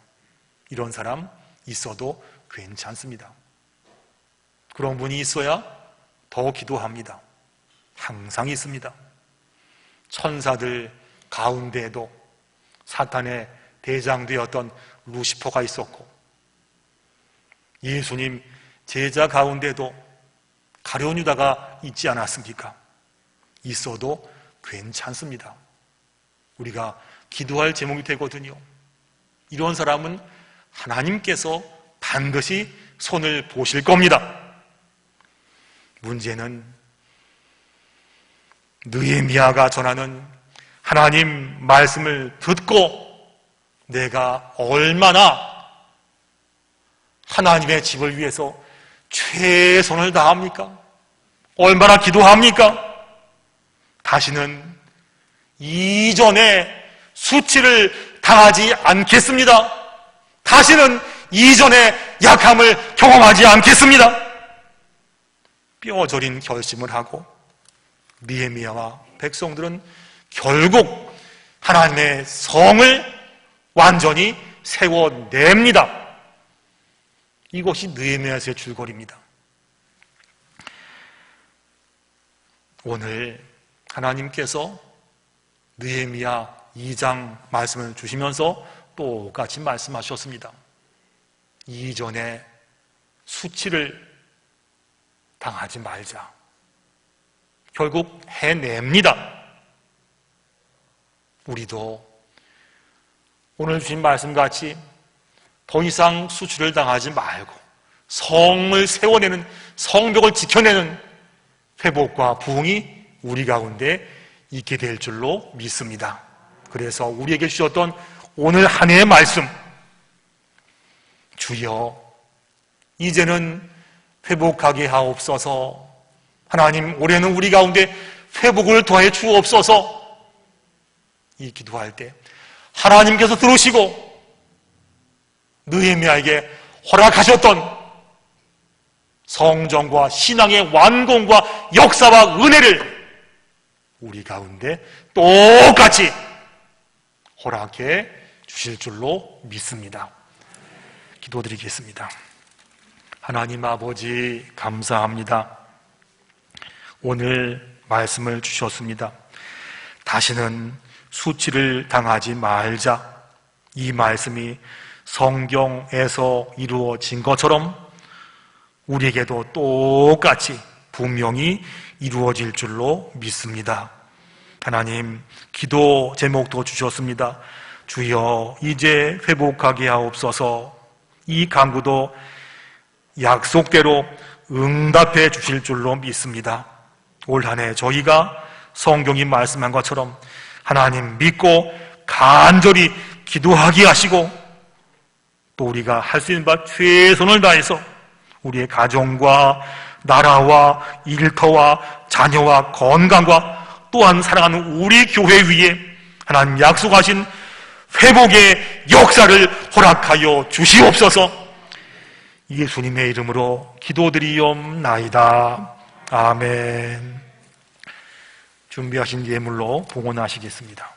이런 사람 있어도 괜찮습니다. 그런 분이 있어야 더 기도합니다. 항상 있습니다. 천사들 가운데에도 사탄의 대장되었던 루시퍼가 있었고, 예수님 제자 가운데도 가룟 유다가 있지 않았습니까? 있어도 괜찮습니다. 우리가 기도할 제목이 되거든요. 이런 사람은 하나님께서 반드시 손을 보실 겁니다. 문제는 느헤미야가 전하는 하나님 말씀을 듣고 내가 얼마나 하나님의 집을 위해서 최선을 다합니까? 얼마나 기도합니까? 다시는 이전에 수치를 당하지 않겠습니다. 다시는 이전의 약함을 경험하지 않겠습니다. 뼈저린 결심을 하고 느헤미야와 백성들은 결국 하나님의 성을 완전히 세워냅니다. 이것이 느헤미야서의 줄거리입니다. 오늘 하나님께서 느헤미야 2장 말씀을 주시면서 똑같이 말씀하셨습니다. 이전에 수치를 당하지 말자. 결국 해냅니다. 우리도 오늘 주신 말씀같이 더 이상 수치를 당하지 말고 성을 세워내는, 성벽을 지켜내는 회복과 부흥이 우리 가운데 있게 될 줄로 믿습니다. 그래서 우리에게 주셨던 오늘 한 해의 말씀, 주여 이제는 회복하게 하옵소서. 하나님, 올해는 우리 가운데 회복을 더해 주옵소서. 이 기도할 때 하나님께서 들으시고 느헤미야에게 허락하셨던 성전과 신앙의 완공과 역사와 은혜를 우리 가운데 똑같이 허락해 주실 줄로 믿습니다. 기도드리겠습니다. 하나님 아버지, 감사합니다. 오늘 말씀을 주셨습니다. 다시는 수치를 당하지 말자. 이 말씀이 성경에서 이루어진 것처럼 우리에게도 똑같이 분명히 이루어질 줄로 믿습니다. 하나님, 기도 제목도 주셨습니다. 주여 이제 회복하게 하옵소서. 이 간구도 약속대로 응답해 주실 줄로 믿습니다. 올 한 해 저희가 성경이 말씀한 것처럼 하나님 믿고 간절히 기도하게 하시고 또 우리가 할 수 있는 바 최선을 다해서 우리의 가정과 나라와 일터와 자녀와 건강과 또한 사랑하는 우리 교회 위에 하나님 약속하신 회복의 역사를 허락하여 주시옵소서. 예수님의 이름으로 기도드리옵나이다. 아멘. 준비하신 예물로 봉헌하시겠습니다.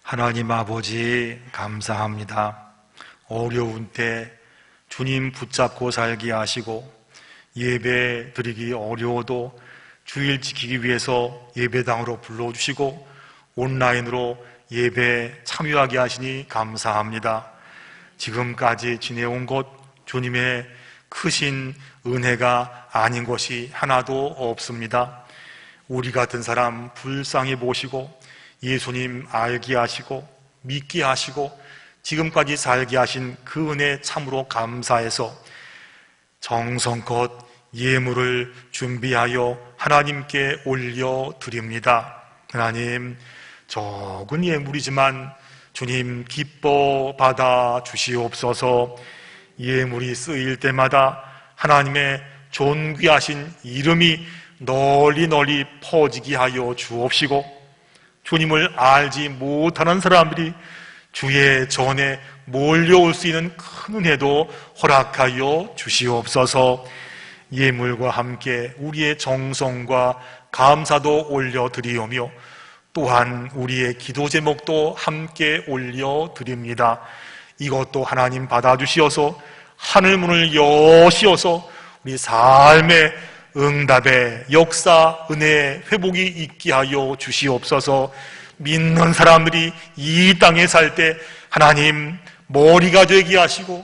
하나님 아버지 감사합니다. 어려운 때 주님 붙잡고 살게 하시고 예배 드리기 어려워도 주일 지키기 위해서 예배당으로 불러주시고 온라인으로 예배 참여하게 하시니 감사합니다. 지금까지 지내온 것 주님의 크신 은혜가 아닌 것이 하나도 없습니다. 우리 같은 사람 불쌍히 보시고 예수님 알게 하시고 믿게 하시고 지금까지 살게 하신 그 은혜 참으로 감사해서 정성껏 예물을 준비하여 하나님께 올려드립니다. 하나님, 적은 예물이지만 주님 기뻐 받아 주시옵소서. 예물이 쓰일 때마다 하나님의 존귀하신 이름이 널리 널리 퍼지게 하여 주옵시고 주님을 알지 못하는 사람들이 주의 전에 몰려올 수 있는 큰 은혜도 허락하여 주시옵소서. 예물과 함께 우리의 정성과 감사도 올려드리오며 또한 우리의 기도 제목도 함께 올려드립니다. 이것도 하나님 받아주시어서 하늘문을 여시어서 우리 삶의 응답의 역사, 은혜, 회복이 있게 하여 주시옵소서. 믿는 사람들이 이 땅에 살 때 하나님 머리가 되게 하시고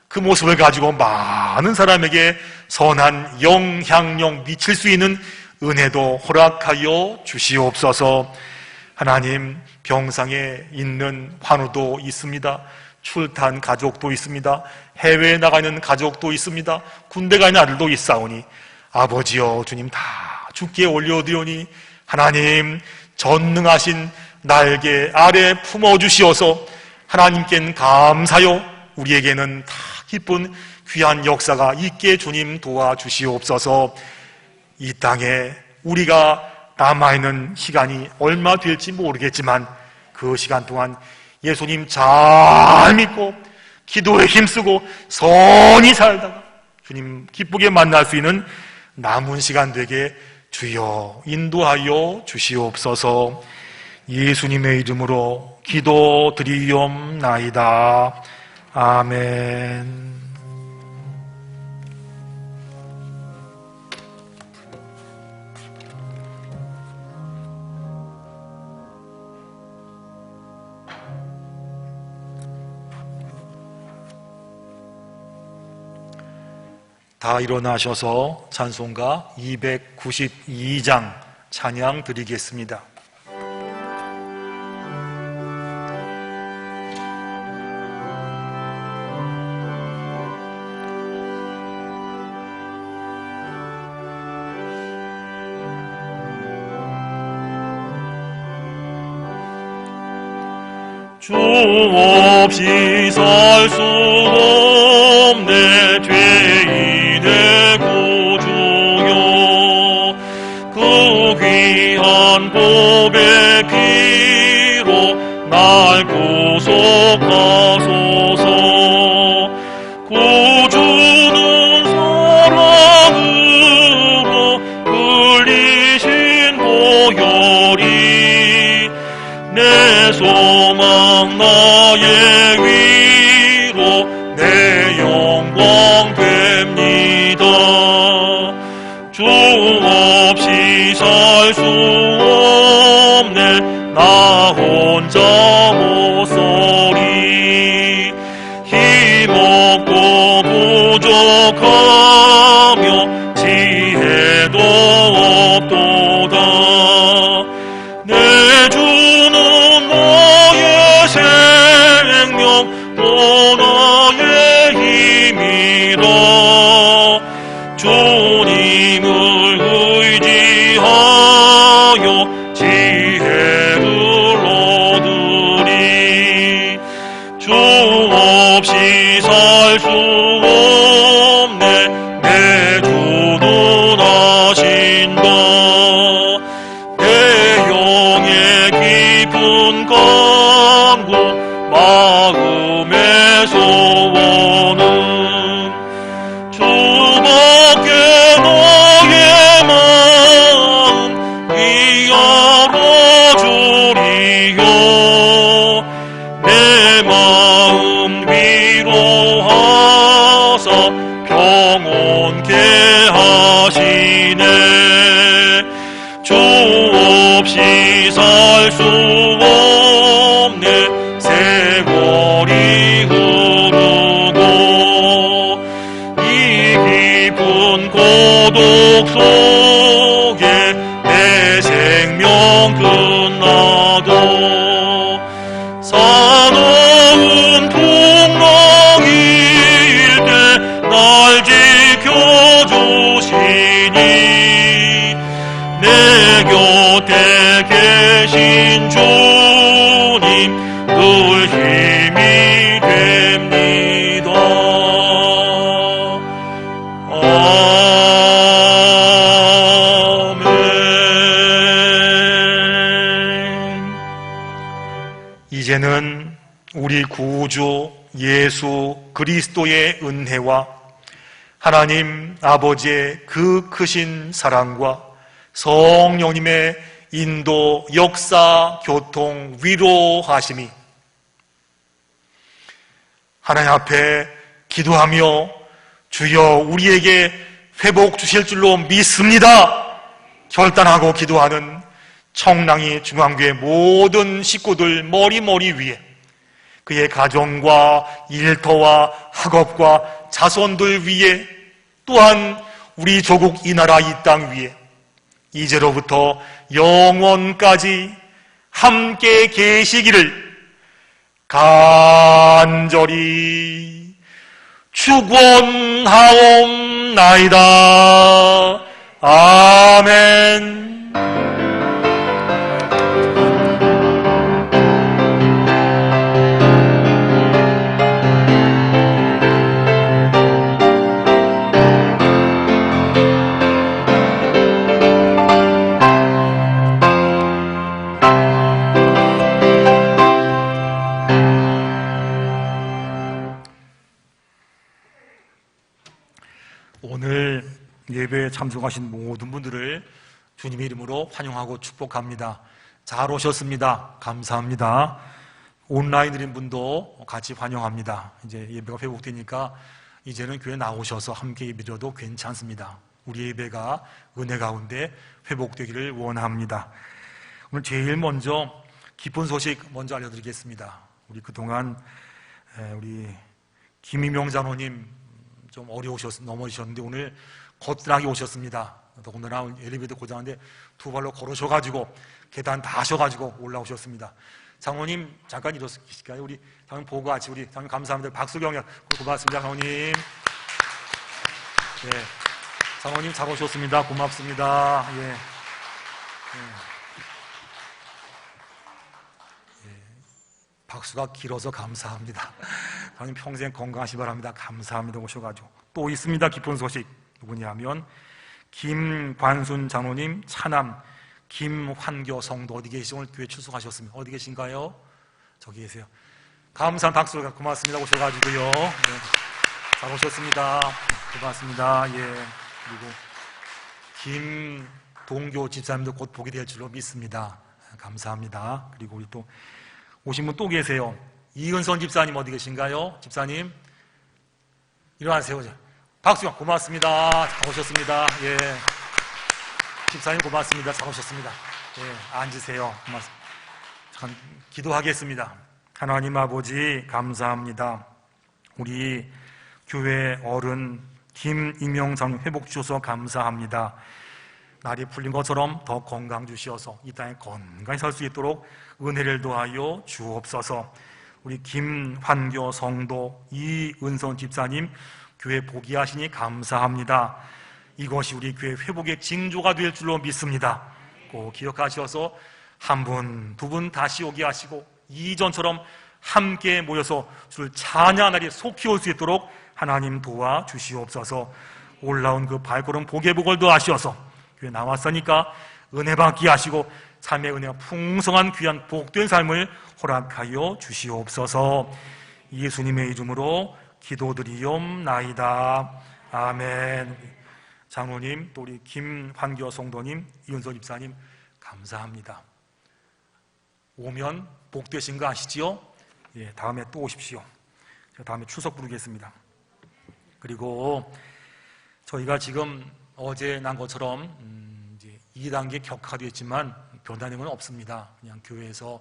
그 모습을 가지고 많은 사람에게 선한 영향력 미칠 수 있는 은혜도 허락하여 주시옵소서. 하나님, 병상에 있는 환우도 있습니다. 출탄 가족도 있습니다. 해외에 나가는 가족도 있습니다. 군대 가는 아들도 있사오니 아버지여 주님 다 주께 올려드리오니 하나님 전능하신 날개 아래 품어주시어서 하나님께는 감사요 우리에게는 다 기쁜 귀한 역사가 있게 주님 도와주시옵소서. 이 땅에 우리가 남아있는 시간이 얼마 될지 모르겠지만 그 시간 동안 예수님 잘 믿고 기도에 힘쓰고 선히 살다가 주님 기쁘게 만날 수 있는 남은 시간 되게 주여 인도하여 주시옵소서. 예수님의 이름으로 기도드리옵나이다. 아멘. 다 일어나셔서 찬송가 292장 찬양 드리겠습니다. 주 없이 살 수 없네 죄인의 구주여 그 귀한 보배 피로 날 구속하소서. 구주는 사랑으로 흘리신 보혈이 내 소망 나의 위로 내 영광 됩니다. 주 없이 살 수 없네 나 혼자 못서리 힘없고 부족하며 지혜도 없도다. 내 주는 나의 생명 또 나의 힘이라. 주님을 의지하여 지혜를 얻으리. 주 없이 살 수 없네 내 주는 아신다. 깊은 간구 마음의 소원은 주밖에 나의 마음 위하러 주리요. 함께 하시네. 주 없이 살 수 없네. 세월이 흐르고 이 깊은 고독 속에 내 생명 끝나도 사나운 풍랑일 때 날 지켜주시니 내 곁에 계신 주님 늘 힘이 됩니다. 아멘. 이제는 우리 구주 예수 그리스도의 은혜와 하나님 아버지의 그 크신 사랑과 성령님의 인도, 역사, 교통, 위로하심이 하나님 앞에 기도하며 주여 우리에게 회복 주실 줄로 믿습니다 결단하고 기도하는 청량리 중앙교회 모든 식구들 머리 위에 그의 가정과 일터와 학업과 자손들 위에 또한 우리 조국 이 나라 이 땅 위에 이제로부터 영원까지 함께 계시기를 간절히 축원하옵나이다. 아멘. 오늘 예배에 참석하신 모든 분들을 주님의 이름으로 환영하고 축복합니다. 잘 오셨습니다. 감사합니다. 온라인으로 분도 같이 환영합니다. 이제 예배가 회복되니까 이제는 교회 나오셔서 함께 예배드려도 괜찮습니다. 우리 예배가 은혜 가운데 회복되기를 원합니다. 오늘 제일 먼저 기쁜 소식 먼저 알려드리겠습니다. 우리 그동안 우리 김희명 장로님 좀 넘어지셨는데 오늘 거뜬하게 오셨습니다. 더군다나 엘리베이터 고장인데 두 발로 걸으셔가지고 계단 다 하셔가지고 올라오셨습니다. 장로님 잠깐 일어서실까요? 우리 장로님 보고 같이 우리 장로님 감사합니다. 박수경이요. 고맙습니다, 장로님. 네, 장로님 잘 오셨습니다. 고맙습니다. 예. 예. 박수가 길어서 감사합니다. 장로님 평생 건강하시 바랍니다. 감사합니다. 오셔가지고 또 있습니다. 기쁜 소식 누구냐면 김관순 장로님 차남 김환교 성도 어디 계시죠? 오늘 교회 출석하셨습니다. 어디 계신가요? 저기 계세요. 감사한 박수가 고맙습니다. 오셔가지고요. 네. 잘 오셨습니다. 고맙습니다. 예. 그리고 김동교 집사님도 곧 보게 될 줄로 믿습니다. 감사합니다. 그리고 우리 또 오신 분 또 계세요. 이은선 집사님 어디 계신가요? 집사님 일어나세요. 박수영 고맙습니다. 잘 오셨습니다. 예. 집사님 고맙습니다. 잘 오셨습니다. 예. 앉으세요. 고맙습니다. 잠깐 기도하겠습니다. 하나님 아버지 감사합니다. 우리 교회 어른 김임영 장로님 회복 주셔서 감사합니다. 날이 풀린 것처럼 더 건강 주시어서 이 땅에 건강히 살 수 있도록 은혜를 더하여 주옵소서. 우리 김환교 성도 이은선 집사님 교회 복귀하시니 감사합니다. 이것이 우리 교회 회복의 징조가 될 줄로 믿습니다. 꼭 기억하셔서 한 분, 두 분 다시 오게 하시고 이전처럼 함께 모여서 주를 찬양하는 날이 속히 올 수 있도록 하나님 도와 주시옵소서. 올라온 그 발걸음 복의 복을 더하시어서 교회 나왔으니까 은혜 받게 하시고 삶의 은혜가 풍성한 귀한 복된 삶을 허락하여 주시옵소서. 예수님의 이름으로 기도드리옵나이다. 아멘. 장로님, 또 우리 김환교 성도님, 이은선 집사님 감사합니다. 오면 복되신 거 아시지요? 예, 다음에 또 오십시오. 제가 다음에 추석 부르겠습니다. 그리고 저희가 지금 어제 난 것처럼 이제 2단계 격화됐지만 변화된 건 없습니다. 그냥 교회에서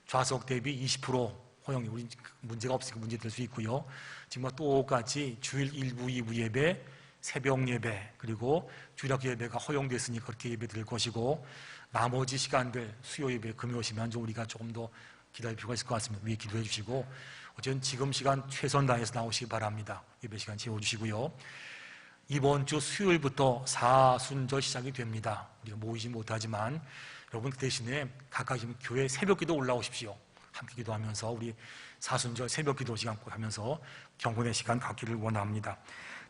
좌석 대비 20% 허용이 우리 문제가 없으니까 문제 될 수 있고요. 지금 똑같이 주일 1부, 2부 예배, 새벽 예배, 그리고 주일학교 예배가 허용됐으니까 그렇게 예배 드릴 것이고, 나머지 시간들 수요 예배, 금요 오시면 좀 우리가 조금 더 기다릴 필요가 있을 것 같습니다. 위에 기도해 주시고, 어쨌든 지금 시간 최선 다해서 나오시기 바랍니다. 예배 시간 채워주시고요. 이번 주 수요일부터 사순절 시작이 됩니다. 우리가 모이지 못하지만 여러분 그 대신에 각각 지금 교회 새벽기도 올라오십시오. 함께 기도하면서 우리 사순절 새벽기도 시간 꼭 하면서 경건의 시간 갖기를 원합니다.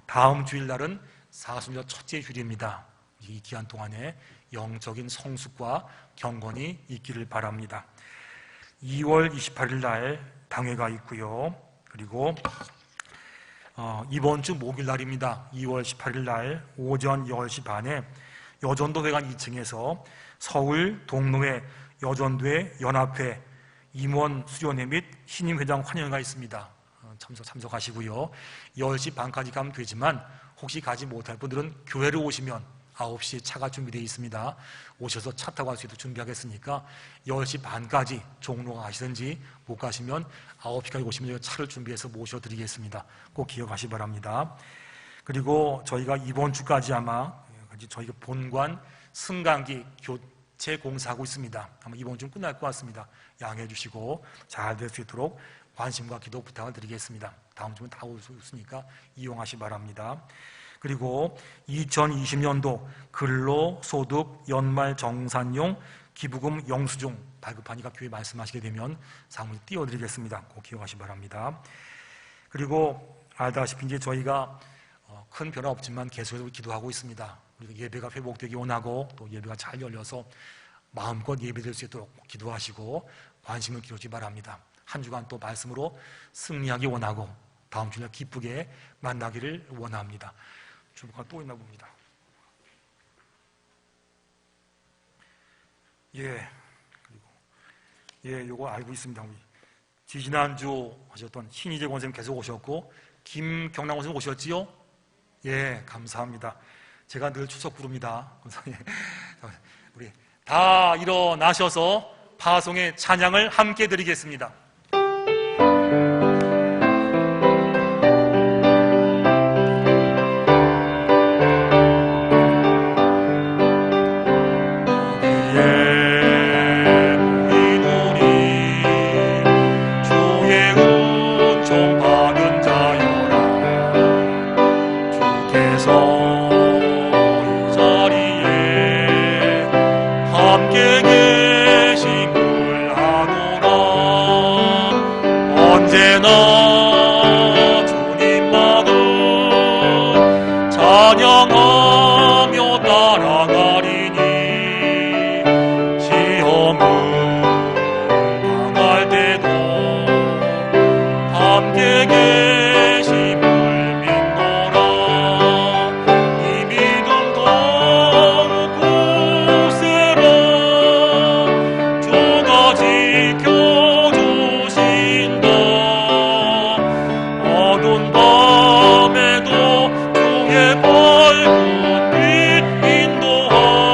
다음 주일날은 사순절 첫째 주일입니다. 이 기간 동안에 영적인 성숙과 경건이 있기를 바랍니다. 2월 28일 날 당회가 있고요. 그리고 이번 주 목요일 날입니다. 2월 18일 날 오전 10시 반에 여전도회관 2층에서 서울 동로회 여전도회 연합회 임원 수련회 및 신임회장 환영회가 있습니다. 참석하시고요. 10시 반까지 가면 되지만 혹시 가지 못할 분들은 교회로 오시면 9시에 차가 준비되어 있습니다. 오셔서 차 타고 갈 수 있도록 준비하겠으니까 10시 반까지 종로가 가시든지 못 가시면 9시까지 오시면 저희가 차를 준비해서 모셔드리겠습니다. 꼭 기억하시기 바랍니다. 그리고 저희가 이번 주까지 아마 저희가 본관 승강기 교체 공사하고 있습니다. 아마 이번 주는 끝날 것 같습니다. 양해해 주시고 잘 될 수 있도록 관심과 기도 부탁을 드리겠습니다. 다음 주면 다 올 수 있으니까 이용하시기 바랍니다. 그리고 2020년도 근로소득 연말 정산용 기부금 영수증 발급하니까 교회 말씀하시게 되면 상을 띄워드리겠습니다. 꼭 기억하시기 바랍니다. 그리고 알다시피 이제 저희가 큰 변화 없지만 계속해서 기도하고 있습니다. 우리가 예배가 회복되기 원하고 또 예배가 잘 열려서 마음껏 예배될 수 있도록 기도하시고 관심을 기울이기 바랍니다. 한 주간 또 말씀으로 승리하기 원하고 다음 주에 기쁘게 만나기를 원합니다. 주보가 또 있나 봅니다. 요거 알고 있습니다. 우리 지난주 하셨던 신희재 권사님 계속 오셨고 김경남 권사님 오셨지요? 예, 감사합니다. 제가 늘 추석 부릅니다. 권사님. 우리 다 일어나셔서 파송의 찬양을 함께 드리겠습니다. 밤에도 주의 밝은 빛 인도하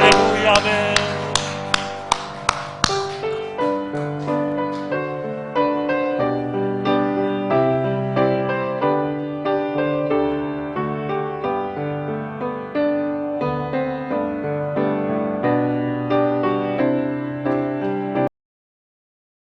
할렐루야, 아멘.